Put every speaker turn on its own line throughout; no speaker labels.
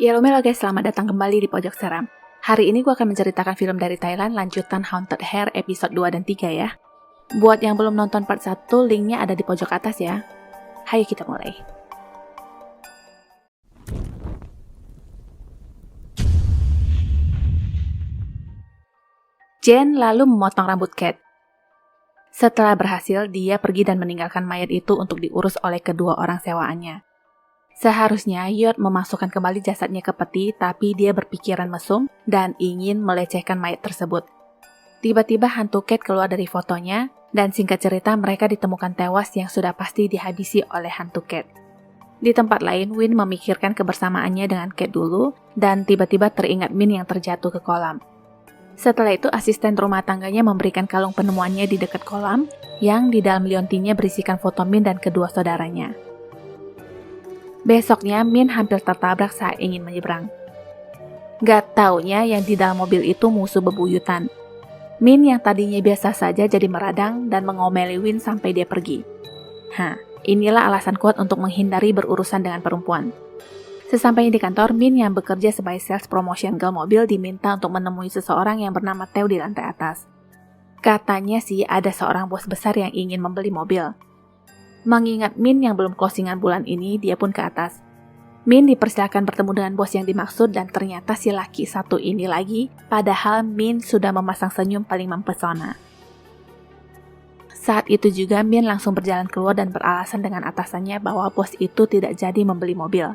Ya Romelo guys, selamat datang kembali di Pojok Seram. Hari ini gue akan menceritakan film dari Thailand lanjutan Haunted Hair episode 2 dan 3 ya. Buat yang belum nonton part 1, linknya ada di pojok atas ya. Hayo kita mulai. Jen lalu memotong rambut Cat. Setelah berhasil, dia pergi dan meninggalkan mayat itu untuk diurus oleh kedua orang sewaannya. Seharusnya Yot memasukkan kembali jasadnya ke peti, tapi dia berpikiran mesum dan ingin melecehkan mayat tersebut. Tiba-tiba hantu Cat keluar dari fotonya, dan singkat cerita mereka ditemukan tewas yang sudah pasti dihabisi oleh hantu Cat. Di tempat lain, Win memikirkan kebersamaannya dengan Cat dulu, dan tiba-tiba teringat Min yang terjatuh ke kolam. Setelah itu, asisten rumah tangganya memberikan kalung penemuannya di dekat kolam, yang di dalam liontinnya berisikan foto Min dan kedua saudaranya. Besoknya, Min hampir tertabrak saat ingin menyeberang. Gak taunya yang di dalam mobil itu musuh bebuyutan. Min yang tadinya biasa saja jadi meradang dan mengomeli Win sampai dia pergi. Inilah alasan kuat untuk menghindari berurusan dengan perempuan. Sesampainya di kantor, Min yang bekerja sebagai sales promotion girl mobil diminta untuk menemui seseorang yang bernama Theo di lantai atas. Katanya sih ada seorang bos besar yang ingin membeli mobil. Mengingat Min yang belum closingan bulan ini, dia pun ke atas. Min dipersilakan bertemu dengan bos yang dimaksud dan ternyata si laki satu ini lagi, padahal Min sudah memasang senyum paling mempesona. Saat itu juga Min langsung berjalan keluar dan beralasan dengan atasannya bahwa bos itu tidak jadi membeli mobil.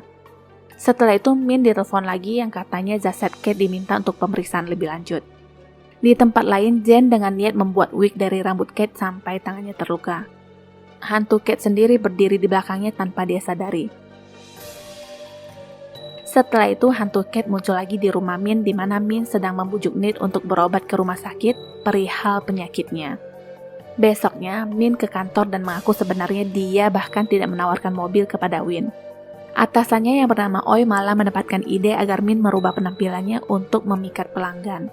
Setelah itu Min ditelepon lagi yang katanya jasad Cat diminta untuk pemeriksaan lebih lanjut. Di tempat lain, Jen dengan niat membuat wig dari rambut Cat sampai tangannya terluka. Hantu Cat sendiri berdiri di belakangnya tanpa dia sadari. Setelah itu, hantu Cat muncul lagi di rumah Min di mana Min sedang membujuk Nid untuk berobat ke rumah sakit perihal penyakitnya. Besoknya, Min ke kantor dan mengaku sebenarnya dia bahkan tidak menawarkan mobil kepada Win. Atasannya yang bernama Oi malah mendapatkan ide agar Min merubah penampilannya untuk memikat pelanggan.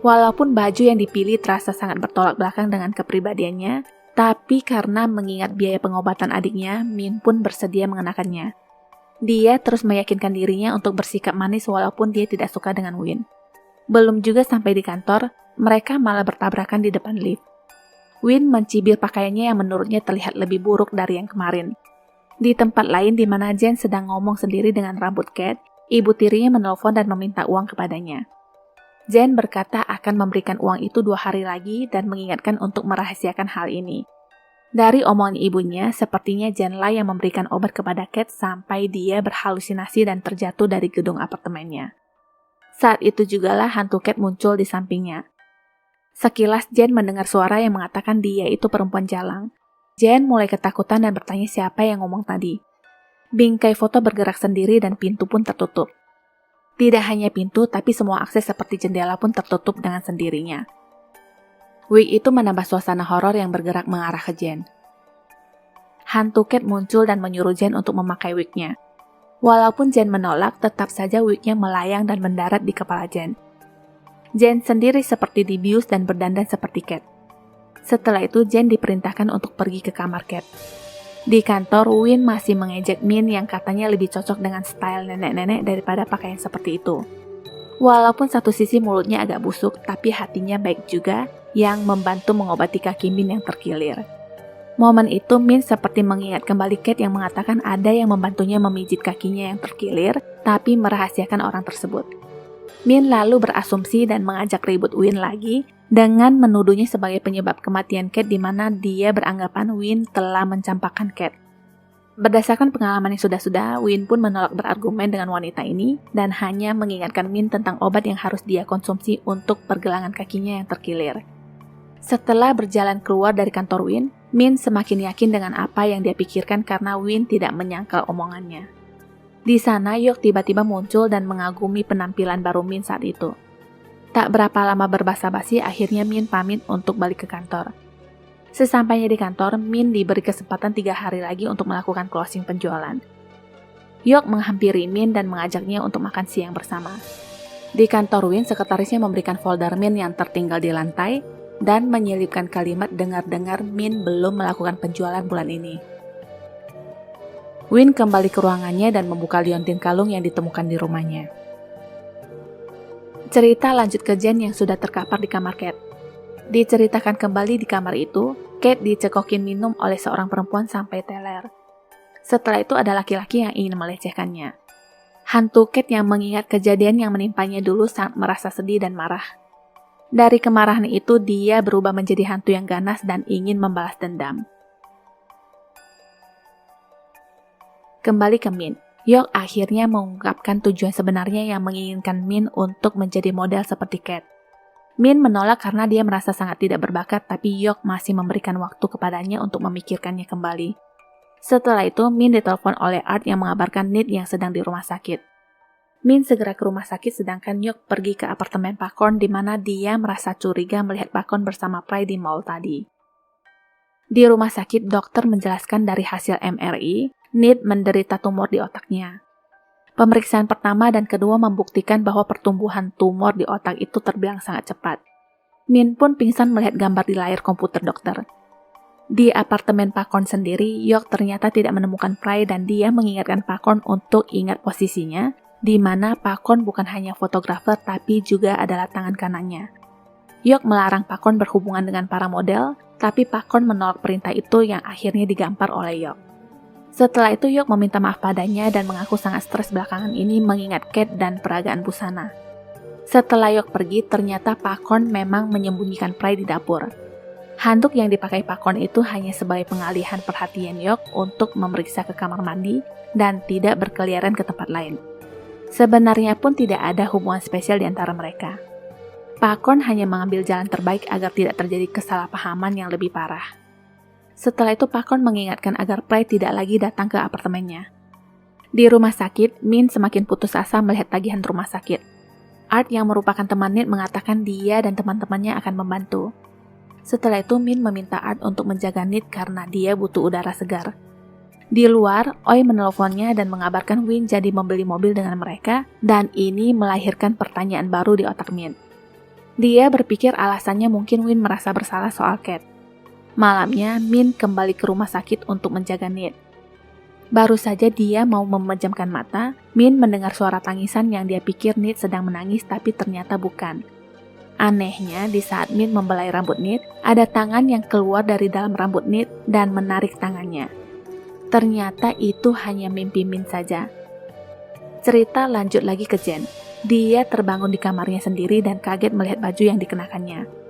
Walaupun baju yang dipilih terasa sangat bertolak belakang dengan kepribadiannya, tapi karena mengingat biaya pengobatan adiknya, Min pun bersedia mengenakannya. Dia terus meyakinkan dirinya untuk bersikap manis walaupun dia tidak suka dengan Win. Belum juga sampai di kantor, mereka malah bertabrakan di depan lift. Win mencibir pakaiannya yang menurutnya terlihat lebih buruk dari yang kemarin. Di tempat lain di mana Jen sedang ngomong sendiri dengan rambut Cat, ibu tirinya menelpon dan meminta uang kepadanya. Jen berkata akan memberikan uang itu 2 hari lagi dan mengingatkan untuk merahasiakan hal ini. Dari omongan ibunya, sepertinya Jenlah yang memberikan obat kepada Cat sampai dia berhalusinasi dan terjatuh dari gedung apartemennya. Saat itu jugalah hantu Cat muncul di sampingnya. Sekilas Jen mendengar suara yang mengatakan dia itu perempuan jalang. Jen mulai ketakutan dan bertanya siapa yang ngomong tadi. Bingkai foto bergerak sendiri dan pintu pun tertutup. Tidak hanya pintu, tapi semua akses seperti jendela pun tertutup dengan sendirinya. Wig itu menambah suasana horor yang bergerak mengarah ke Jen. Hantu Cat muncul dan menyuruh Jen untuk memakai wignya. Walaupun Jen menolak, tetap saja wignya melayang dan mendarat di kepala Jen. Jen sendiri seperti dibius dan berdandan seperti Cat. Setelah itu, Jen diperintahkan untuk pergi ke kamar Cat. Di kantor, Win masih mengejek Min yang katanya lebih cocok dengan style nenek-nenek daripada pakaian seperti itu. Walaupun satu sisi mulutnya agak busuk, tapi hatinya baik juga yang membantu mengobati kaki Min yang terkilir. Momen itu Min seperti mengingat kembali Cat yang mengatakan ada yang membantunya memijit kakinya yang terkilir, tapi merahasiakan orang tersebut. Min lalu berasumsi dan mengajak ribut Win lagi dengan menuduhnya sebagai penyebab kematian Cat di mana dia beranggapan Win telah mencampakkan Cat. Berdasarkan pengalaman yang sudah-sudah, Win pun menolak berargumen dengan wanita ini dan hanya mengingatkan Min tentang obat yang harus dia konsumsi untuk pergelangan kakinya yang terkilir. Setelah berjalan keluar dari kantor Win, Min semakin yakin dengan apa yang dia pikirkan karena Win tidak menyangkal omongannya. Di sana, Yok tiba-tiba muncul dan mengagumi penampilan baru Min saat itu. Tak berapa lama berbasa-basi, akhirnya Min pamit untuk balik ke kantor. Sesampainya di kantor, Min diberi kesempatan 3 hari lagi untuk melakukan closing penjualan. Yok menghampiri Min dan mengajaknya untuk makan siang bersama. Di kantor Win, sekretarisnya memberikan folder Min yang tertinggal di lantai dan menyelipkan kalimat dengar-dengar Min belum melakukan penjualan bulan ini. Win kembali ke ruangannya dan membuka liontin kalung yang ditemukan di rumahnya. Cerita lanjut ke Jen yang sudah terkapar di kamar Kate. Diceritakan kembali di kamar itu, Kate dicekokin minum oleh seorang perempuan sampai teler. Setelah itu ada laki-laki yang ingin melecehkannya. Hantu Kate yang mengingat kejadian yang menimpanya dulu sangat merasa sedih dan marah. Dari kemarahan itu dia berubah menjadi hantu yang ganas dan ingin membalas dendam. Kembali ke Min. Yok akhirnya mengungkapkan tujuan sebenarnya yang menginginkan Min untuk menjadi model seperti Kate. Min menolak karena dia merasa sangat tidak berbakat, tapi Yok masih memberikan waktu kepadanya untuk memikirkannya kembali. Setelah itu, Min ditelepon oleh Art yang mengabarkan Nid yang sedang di rumah sakit. Min segera ke rumah sakit sedangkan Yok pergi ke apartemen Pakon di mana dia merasa curiga melihat Pakon bersama Pry di mall tadi. Di rumah sakit, dokter menjelaskan dari hasil MRI, Nid menderita tumor di otaknya. Pemeriksaan pertama dan kedua membuktikan bahwa pertumbuhan tumor di otak itu terbilang sangat cepat. Min pun pingsan melihat gambar di layar komputer dokter. Di apartemen Pakon sendiri, Yok ternyata tidak menemukan Pry dan dia mengingatkan Pakon untuk ingat posisinya, di mana Pakon bukan hanya fotografer tapi juga adalah tangan kanannya. Yok melarang Pakon berhubungan dengan para model, tapi Pakon menolak perintah itu yang akhirnya digampar oleh Yok. Setelah itu Yok meminta maaf padanya dan mengaku sangat stres belakangan ini mengingat Kate dan peragaan busana. Setelah Yok pergi, ternyata Pakon memang menyembunyikan Pry di dapur. Handuk yang dipakai Pakon itu hanya sebagai pengalihan perhatian Yok untuk memeriksa ke kamar mandi dan tidak berkeliaran ke tempat lain. Sebenarnya pun tidak ada hubungan spesial di antara mereka. Pakon hanya mengambil jalan terbaik agar tidak terjadi kesalahpahaman yang lebih parah. Setelah itu Pakon mengingatkan agar Pry tidak lagi datang ke apartemennya. Di rumah sakit, Min semakin putus asa melihat tagihan rumah sakit. Art yang merupakan teman Nid mengatakan dia dan teman-temannya akan membantu. Setelah itu Min meminta Art untuk menjaga Nid karena dia butuh udara segar. Di luar, Oi menelponnya dan mengabarkan Win jadi membeli mobil dengan mereka dan ini melahirkan pertanyaan baru di otak Min. Dia berpikir alasannya mungkin Win merasa bersalah soal Kate. Malamnya, Min kembali ke rumah sakit untuk menjaga Nid. Baru saja dia mau memejamkan mata, Min mendengar suara tangisan yang dia pikir Nid sedang menangis tapi ternyata bukan. Anehnya, di saat Min membelai rambut Nid, ada tangan yang keluar dari dalam rambut Nid dan menarik tangannya. Ternyata itu hanya mimpi Min saja. Cerita lanjut lagi ke Jen. Dia terbangun di kamarnya sendiri dan kaget melihat baju yang dikenakannya.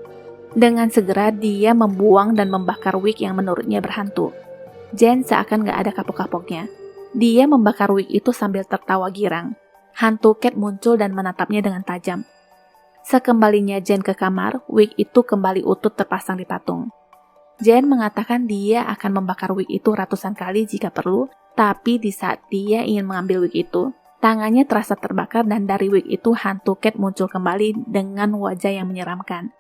Dengan segera dia membuang dan membakar wig yang menurutnya berhantu. Jen seakan gak ada kapok-kapoknya. Dia membakar wig itu sambil tertawa girang. Hantu Kate muncul dan menatapnya dengan tajam. Sekembalinya Jen ke kamar, wig itu kembali utuh terpasang di patung. Jen mengatakan dia akan membakar wig itu ratusan kali jika perlu, tapi di saat dia ingin mengambil wig itu, tangannya terasa terbakar dan dari wig itu hantu Kate muncul kembali dengan wajah yang menyeramkan.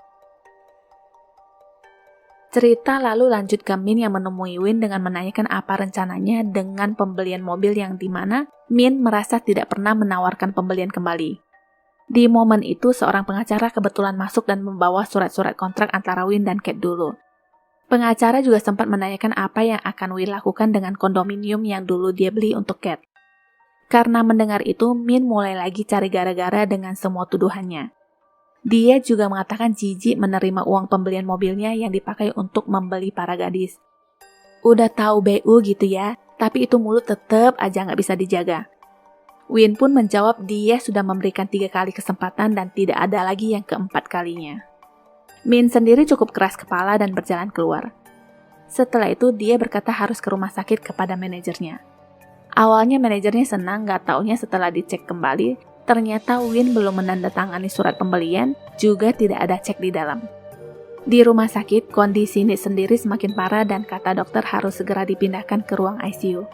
Cerita lalu lanjut ke Min yang menemui Win dengan menanyakan apa rencananya dengan pembelian mobil yang dimana Min merasa tidak pernah menawarkan pembelian kembali. Di momen itu seorang pengacara kebetulan masuk dan membawa surat-surat kontrak antara Win dan Kate dulu. Pengacara juga sempat menanyakan apa yang akan Win lakukan dengan kondominium yang dulu dia beli untuk Kate. Karena mendengar itu, Min mulai lagi cari gara-gara dengan semua tuduhannya. Dia juga mengatakan jijik menerima uang pembelian mobilnya yang dipakai untuk membeli para gadis. Udah tahu BU gitu ya, tapi itu mulut tetep aja nggak bisa dijaga. Win pun menjawab dia sudah memberikan 3 kali kesempatan dan tidak ada lagi yang keempat kalinya. Min sendiri cukup keras kepala dan berjalan keluar. Setelah itu dia berkata harus ke rumah sakit kepada manajernya. Awalnya manajernya senang, gak taunya setelah dicek kembali, ternyata Win belum menandatangani surat pembelian, juga tidak ada cek di dalam. Di rumah sakit, kondisi Nid sendiri semakin parah dan kata dokter harus segera dipindahkan ke ruang ICU.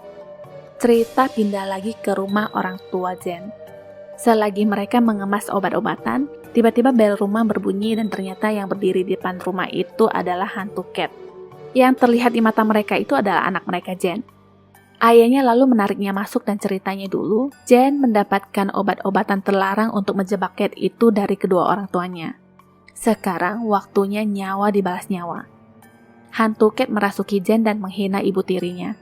Cerita pindah lagi ke rumah orang tua Jen. Selagi mereka mengemas obat-obatan, tiba-tiba bel rumah berbunyi dan ternyata yang berdiri di depan rumah itu adalah hantu Kate. Yang terlihat di mata mereka itu adalah anak mereka Jen. Ayahnya lalu menariknya masuk dan ceritanya dulu, Jen mendapatkan obat-obatan terlarang untuk menjebak Kate itu dari kedua orang tuanya. Sekarang waktunya nyawa dibalas nyawa. Hantu Kate merasuki Jen dan menghina ibu tirinya.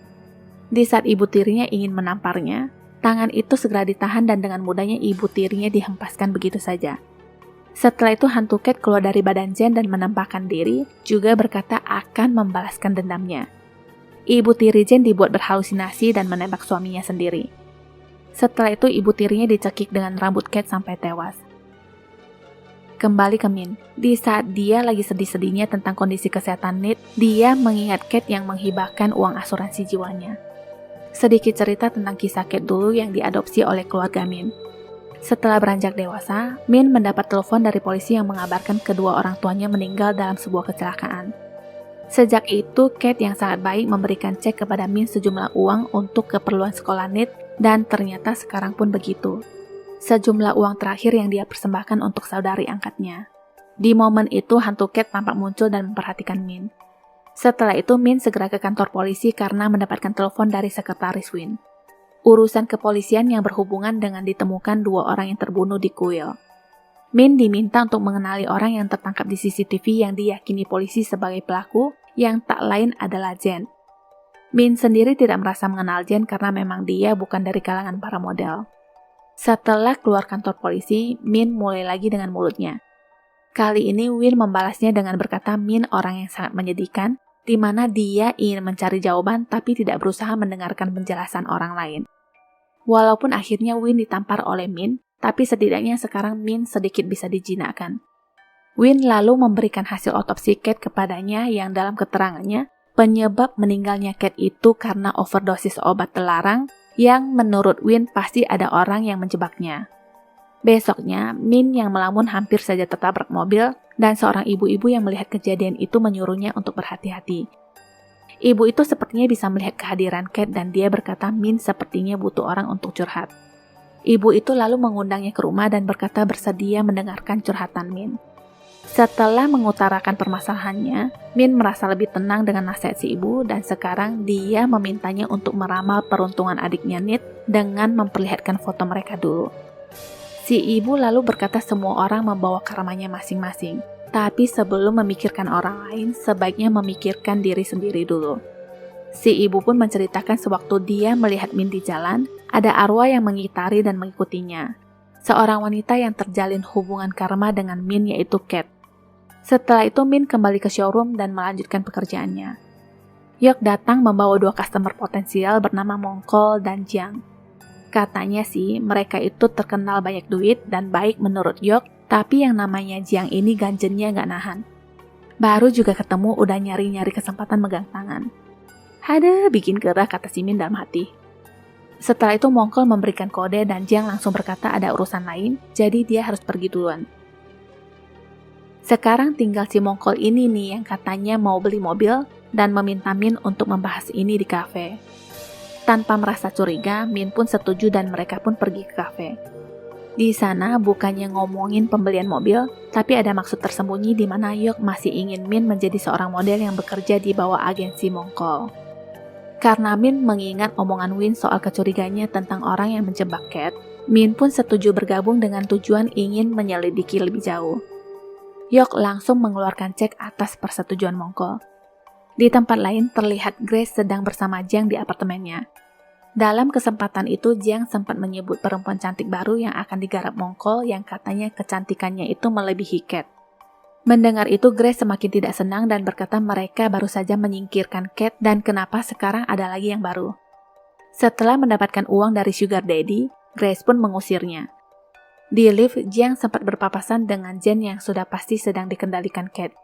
Di saat ibu tirinya ingin menamparnya, tangan itu segera ditahan dan dengan mudahnya ibu tirinya dihempaskan begitu saja. Setelah itu hantu Kate keluar dari badan Jen dan menampakkan diri, juga berkata akan membalaskan dendamnya. Ibu tiri Jen dibuat berhalusinasi dan menembak suaminya sendiri. Setelah itu ibu tirinya dicekik dengan rambut Kate sampai tewas. Kembali ke Min. Di saat dia lagi sedih-sedihnya tentang kondisi kesehatan Nate, dia mengingat Kate yang menghibahkan uang asuransi jiwanya. Sedikit cerita tentang kisah Kate dulu yang diadopsi oleh keluarga Min. Setelah beranjak dewasa, Min mendapat telepon dari polisi yang mengabarkan kedua orang tuanya meninggal dalam sebuah kecelakaan. Sejak itu, Kate yang sangat baik memberikan cek kepada Min sejumlah uang untuk keperluan sekolah Nate, dan ternyata sekarang pun begitu. Sejumlah uang terakhir yang dia persembahkan untuk saudari angkatnya. Di momen itu, hantu Kate tampak muncul dan memperhatikan Min. Setelah itu, Min segera ke kantor polisi karena mendapatkan telepon dari sekretaris Win. Urusan kepolisian yang berhubungan dengan ditemukan dua orang yang terbunuh di kuil. Min diminta untuk mengenali orang yang tertangkap di CCTV yang diyakini polisi sebagai pelaku, yang tak lain adalah Jen. Min sendiri tidak merasa mengenal Jen karena memang dia bukan dari kalangan para model. Setelah keluar kantor polisi, Min mulai lagi dengan mulutnya. Kali ini Win membalasnya dengan berkata Min orang yang sangat menyedihkan, di mana dia ingin mencari jawaban tapi tidak berusaha mendengarkan penjelasan orang lain. Walaupun akhirnya Win ditampar oleh Min, tapi setidaknya sekarang Min sedikit bisa dijinakkan. Win lalu memberikan hasil otopsi Kate kepadanya yang dalam keterangannya, penyebab meninggalnya Kate itu karena overdosis obat terlarang yang menurut Win pasti ada orang yang menjebaknya. Besoknya, Min yang melamun hampir saja tertabrak mobil dan seorang ibu-ibu yang melihat kejadian itu menyuruhnya untuk berhati-hati. Ibu itu sepertinya bisa melihat kehadiran Kate dan dia berkata Min sepertinya butuh orang untuk curhat. Ibu itu lalu mengundangnya ke rumah dan berkata bersedia mendengarkan curhatan Min. Setelah mengutarakan permasalahannya, Min merasa lebih tenang dengan nasihat si ibu dan sekarang dia memintanya untuk meramal peruntungan adiknya Nate dengan memperlihatkan foto mereka dulu. Si ibu lalu berkata semua orang membawa karmanya masing-masing, tapi sebelum memikirkan orang lain, sebaiknya memikirkan diri sendiri dulu. Si ibu pun menceritakan sewaktu dia melihat Min di jalan, ada arwah yang mengitari dan mengikutinya. Seorang wanita yang terjalin hubungan karma dengan Min yaitu Kate. Setelah itu Min kembali ke showroom dan melanjutkan pekerjaannya. Yok datang membawa dua customer potensial bernama Mongkol dan Jiang. Katanya sih, mereka itu terkenal banyak duit dan baik menurut Yok, tapi yang namanya Jiang ini ganjennya nggak nahan. Baru juga ketemu udah nyari-nyari kesempatan megang tangan. Ada bikin gerah, kata si Min dalam hati. Setelah itu Mongkol memberikan kode dan Jiang langsung berkata ada urusan lain, jadi dia harus pergi duluan. Sekarang tinggal si Mongkol ini nih yang katanya mau beli mobil dan meminta Min untuk membahas ini di kafe. Tanpa merasa curiga, Min pun setuju dan mereka pun pergi ke kafe. Di sana bukannya ngomongin pembelian mobil, tapi ada maksud tersembunyi di mana Yok masih ingin Min menjadi seorang model yang bekerja di bawah agensi Mongkol. Karena Min mengingat omongan Win soal kecuriganya tentang orang yang menjebak Kate, Min pun setuju bergabung dengan tujuan ingin menyelidiki lebih jauh. Yok langsung mengeluarkan cek atas persetujuan Mongkol. Di tempat lain terlihat Grace sedang bersama Jiang di apartemennya. Dalam kesempatan itu Jiang sempat menyebut perempuan cantik baru yang akan digarap Mongkol yang katanya kecantikannya itu melebihi Kate. Mendengar itu Grace semakin tidak senang dan berkata mereka baru saja menyingkirkan Kate dan kenapa sekarang ada lagi yang baru. Setelah mendapatkan uang dari Sugar Daddy, Grace pun mengusirnya. Di lift, Jiang sempat berpapasan dengan Jen yang sudah pasti sedang dikendalikan Kate.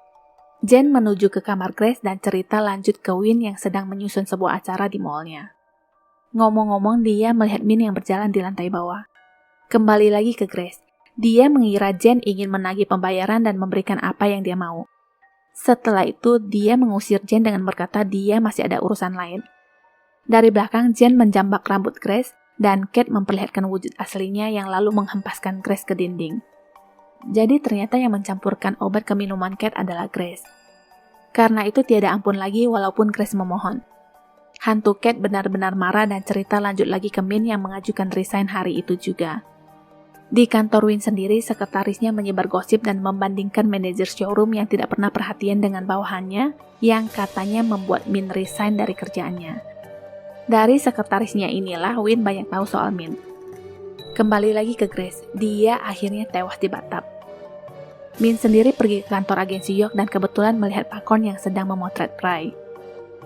Jen menuju ke kamar Grace dan cerita lanjut ke Win yang sedang menyusun sebuah acara di mallnya. Ngomong-ngomong dia melihat Min yang berjalan di lantai bawah. Kembali lagi ke Grace. Dia mengira Jen ingin menagih pembayaran dan memberikan apa yang dia mau. Setelah itu dia mengusir Jen dengan berkata dia masih ada urusan lain. Dari belakang Jen menjambak rambut Grace dan Kate memperlihatkan wujud aslinya yang lalu menghempaskan Grace ke dinding. Jadi ternyata yang mencampurkan obat ke minuman Kate adalah Grace. Karena itu tiada ampun lagi walaupun Grace memohon. Hantu Kate benar-benar marah dan cerita lanjut lagi ke Min yang mengajukan resign hari itu juga. Di kantor Win sendiri, sekretarisnya menyebar gosip dan membandingkan manajer showroom yang tidak pernah perhatian dengan bawahannya yang katanya membuat Min resign dari kerjaannya. Dari sekretarisnya inilah Win banyak tahu soal Min. Kembali lagi ke Grace, dia akhirnya tewas di bathtub. Min sendiri pergi ke kantor agensi York dan kebetulan melihat Pak Korn yang sedang memotret Pry.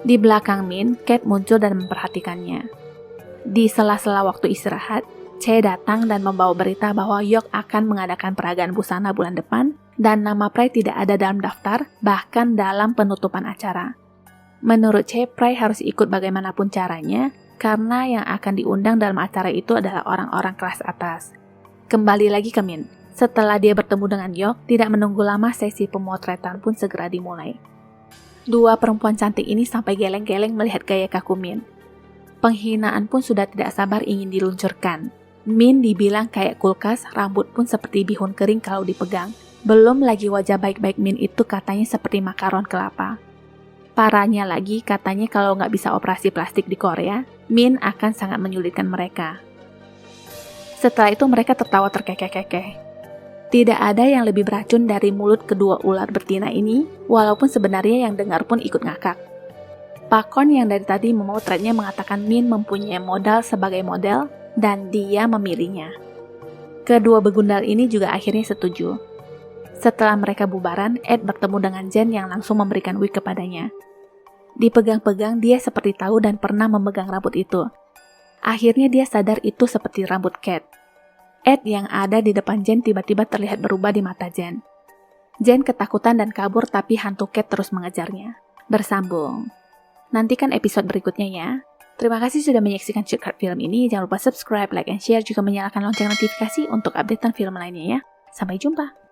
Di belakang Min, Kate muncul dan memperhatikannya. Di sela-sela waktu istirahat, Che datang dan membawa berita bahwa York akan mengadakan peragaan busana bulan depan dan nama Pry tidak ada dalam daftar, bahkan dalam penutupan acara. Menurut Che, Pry harus ikut bagaimanapun caranya, karena yang akan diundang dalam acara itu adalah orang-orang kelas atas. Kembali lagi ke Min. Setelah dia bertemu dengan York, tidak menunggu lama sesi pemotretan pun segera dimulai. Dua perempuan cantik ini sampai geleng-geleng melihat gaya kaku Min. Penghinaan pun sudah tidak sabar ingin diluncurkan. Min dibilang kayak kulkas, rambut pun seperti bihun kering kalau dipegang. Belum lagi wajah baik-baik Min itu katanya seperti makaron kelapa. Parahnya lagi, katanya kalau nggak bisa operasi plastik di Korea, Min akan sangat menyulitkan mereka. Setelah itu mereka tertawa terkekeh-kekeh. Tidak ada yang lebih beracun dari mulut kedua ular betina ini, walaupun sebenarnya yang dengar pun ikut ngakak. Pak Korn yang dari tadi memotretnya mengatakan Min mempunyai modal sebagai model, dan dia memilihnya. Kedua begundal ini juga akhirnya setuju. Setelah mereka bubaran, Ed bertemu dengan Jen yang langsung memberikan wig kepadanya. Dipegang-pegang, dia seperti tahu dan pernah memegang rambut itu. Akhirnya dia sadar itu seperti rambut Kate. Ed yang ada di depan Jen tiba-tiba terlihat berubah di mata Jen. Jen ketakutan dan kabur, tapi hantu Kate terus mengejarnya. Bersambung. Nantikan episode berikutnya ya. Terima kasih sudah menyaksikan Shortcut Film ini. Jangan lupa subscribe, like, and share, juga menyalakan lonceng notifikasi untuk updatean film lainnya ya. Sampai jumpa.